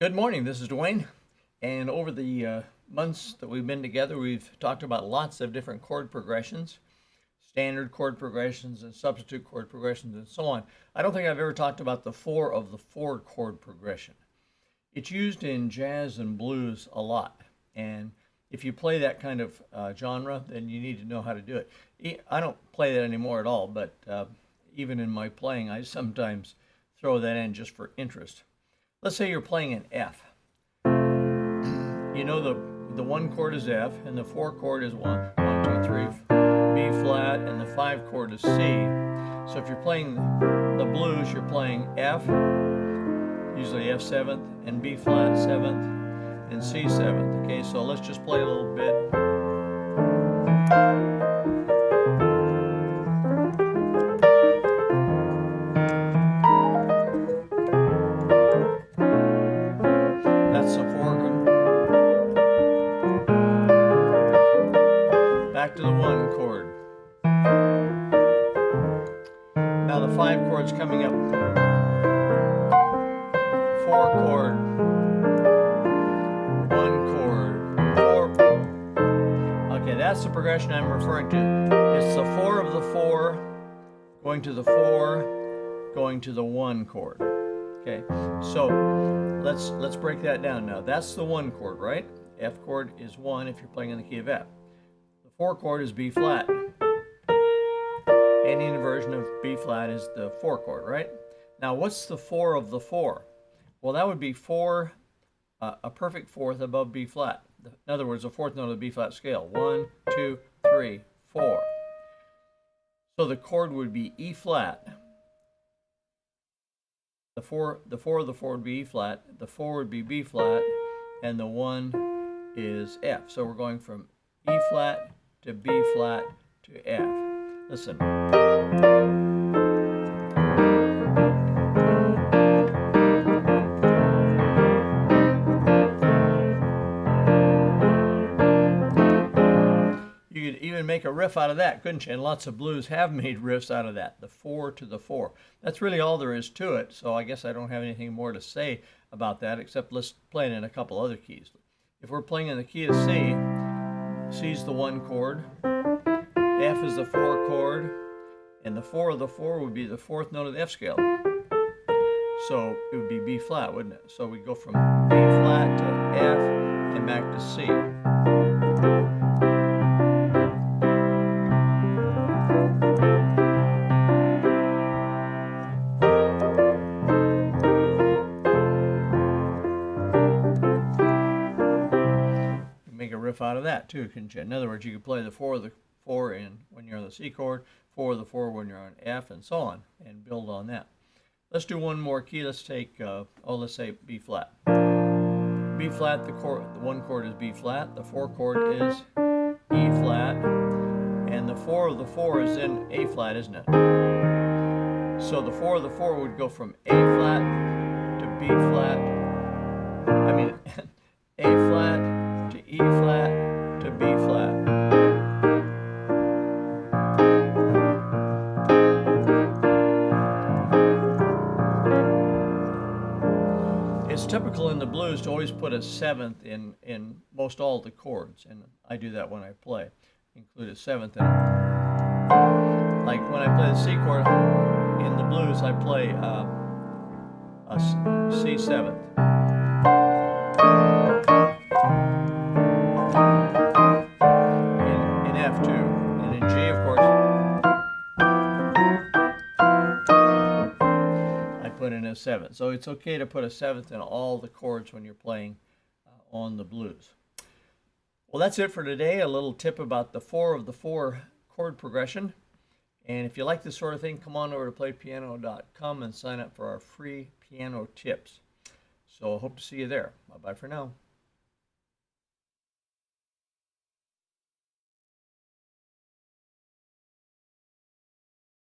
Good morning, this is Dwayne, and over the months that we've been together, we've talked about lots of different chord progressions, standard chord progressions and substitute chord progressions and so on. I don't think I've ever talked about the 4 of the 4 chord progression. It's used in jazz and blues a lot, and if you play that kind of genre, then you need to know how to do it. I don't play that anymore at all, but even in my playing, I sometimes throw that in just for interest. Let's say you're playing an F. You know the 1 chord is F, and the 4 chord is 1, 1, 2, 3, B flat, and the 5 chord is C. So if you're playing the blues, you're playing F, usually F 7th, and B flat 7th, and C 7th. Okay, so let's just play a little bit. That's the 4 chord. Back to the 1 chord. Now the 5 chord's coming up. 4 chord, 1 chord, 4. Okay, that's the progression I'm referring to. It's the 4 of the 4, going to the 4, going to the 1 chord. Okay, so let's break that down now. That's the 1 chord, right? F chord is 1 if you're playing in the key of F. The 4 chord is B flat. Any inversion of B flat is the 4 chord, right? Now, what's the 4 of the 4? Well, that would be 4, a perfect fourth above B flat. In other words, the 4th note of the B flat scale. 1, 2, 3, 4. So the chord would be E flat. The 4 of the 4 would be E flat. The 4 would be B flat, and the 1 is F. So we're going from E flat to B flat to F. Listen. You could even make a riff out of that, couldn't you? And lots of blues have made riffs out of that, the 4 to the 4. That's really all there is to it, so I guess I don't have anything more to say about that, except let's play it in a couple other keys. If we're playing in the key of C, C's the 1 chord, F is the 4 chord, and the 4 of the 4 would be the 4th note of the F scale. So it would be B flat, wouldn't it? So we go from B flat to F and back to C. Make a riff out of that too, couldn't you? In other words, you could play the 4 of the 4 in when you're on the C chord, 4 of the 4 when you're on F, and so on, and build on that. Let's do one more key. Let's take, let's say B flat. B flat, the 1 chord is B flat, the 4 chord is E flat, and the 4 of the 4 is in A flat, isn't it? So the 4 of the 4 would go from A flat to B flat, A flat to E flat to B flat. It's typical in the blues to always put a 7th in most all the chords, and I do that when I play, include a 7th in it. Like when I play the C chord in the blues, I play a C 7th. In F2, and in G, of course, I put in a 7th. So it's okay to put a 7th in all the chords when you're playing on the blues. Well, that's it for today. A little tip about the 4 of the 4 chord progression. And if you like this sort of thing, come on over to playpiano.com and sign up for our free piano tips. So I hope to see you there. Bye-bye for now.